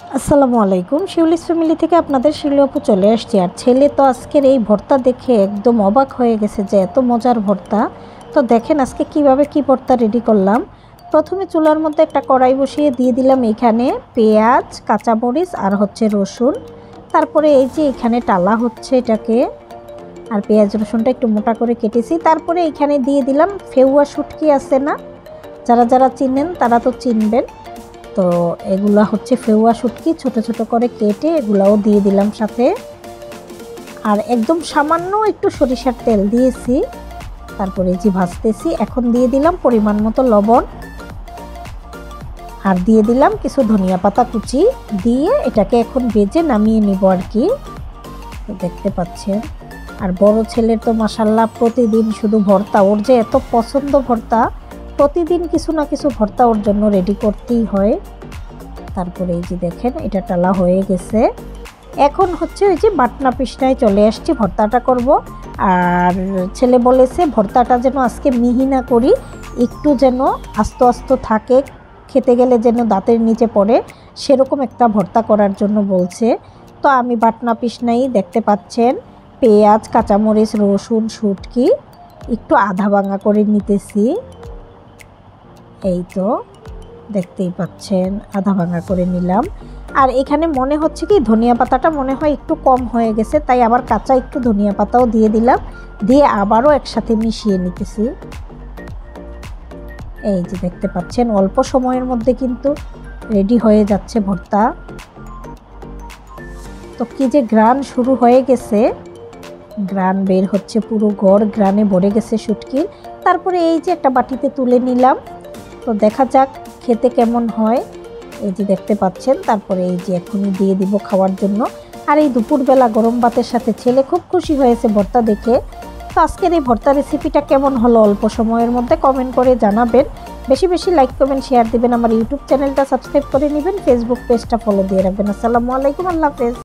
আসসালামু আলাইকুম। শিউলিস ফ্যামিলি থেকে আপনাদের শিউলি আপু চলে আসছি। আর ছেলে তো আজকের এই ভর্তা দেখে একদম অবাক হয়ে গেছে যে এত মজার ভর্তা। তো দেখেন আজকে কিভাবে কি ভর্তা রেডি করলাম। প্রথমে চুলার মধ্যে একটা কড়াই বসিয়ে দিয়ে দিলাম এখানে পেঁয়াজ, কাঁচামরিচ আর হচ্ছে রসুন। তারপরে এই যে এখানে টালা হচ্ছে এটাকে, আর পেঁয়াজ রসুনটা একটু মোটা করে কেটেছি। তারপরে এখানে দিয়ে দিলাম ফেউয়া শুটকি আছে না, যারা যারা চিনেন তারা তো চিনবেন। তো এগুলা হচ্ছে ফেউয়া শুটকি, ছোট ছোট করে কেটে এগুলাও দিয়ে দিলাম সাথে। আর একদম সামান্য একটু সরিষার তেল দিয়েছি, তারপরে যে ভাজতেছি। এখন দিয়ে দিলাম পরিমাণ মতো লবণ, আর দিয়ে দিলাম কিছু ধনিয়া পাতা কুচি, দিয়ে এটাকে এখন ভেজে নামিয়ে নিব আর কি। তো দেখতে পাচ্ছেন। আর বড় ছেলের তো মাশাআল্লাহ প্রতিদিন শুধু ভর্তা, ওর যে এত পছন্দ ভর্তা, প্রতিদিন কিছু না কিছু ভর্তা ওর জন্য রেডি করতেই হয়। তারপরে এই যে দেখেন এটা টালা হয়ে গেছে। এখন হচ্ছে ওই যে বাটনা পিসটায় চলে আসছি, ভর্তাটা করব। আর ছেলে বলেছে ভর্তাটা যেন আজকে মিহি না করি, একটু যেন আস্ত আস্ত থাকে, খেতে গেলে যেন দাঁতের নিচে পড়ে, সেরকম একটা ভর্তা করার জন্য বলছে। তো আমি বাটনা পিস নাই, দেখতে পাচ্ছেন পেঁয়াজ, কাঁচামরিচ, রসুন, শুটকি একটু আধা ভাঙা করে নিতেছি। এই তো দেখতেই পাচ্ছেন আধা ভাঙা করে নিলাম। আর এখানে মনে হচ্ছে কি ধনিয়া পাতাটা মনে হয় একটু কম হয়ে গেছে, তাই আবার কাঁচা একটু ধনিয়া পাতাও দিয়ে দিলাম, দিয়ে আবারও একসাথে মিশিয়ে নিতেছি। এই যে দেখতে পাচ্ছেন অল্প সময়ের মধ্যে কিন্তু রেডি হয়ে যাচ্ছে ভর্তা। তো কি যে ঘ্রাণ শুরু হয়ে গেছে, ঘ্রাণ বের হচ্ছে, পুরো ঘর ঘ্রাণে ভরে গেছে শুটকির। তারপরে এই যে একটা বাটিতে তুলে নিলাম, তো দেখা যাক খেতে কেমন হয়। এই যে দেখতে পাচ্ছেন। তারপরে এই যে এখনই দিয়ে দিব খাওয়ার জন্য। আর এই দুপুরবেলা গরম ভাতের সাথে ছেলে খুব খুশি হয়েছে ভর্তা দেখে। তো আজকের এই ভর্তা রেসিপিটা কেমন হলো অল্প সময়ের মধ্যে কমেন্ট করে জানাবেন। বেশি বেশি লাইক কমেন্ট শেয়ার দিবেন। আমার ইউটিউব চ্যানেলটা সাবস্ক্রাইব করে নেবেন, ফেসবুক পেজটা ফলো দিয়ে রাখবেন। আসসালামু আলাইকুম, আল্লাহ হাফেজ।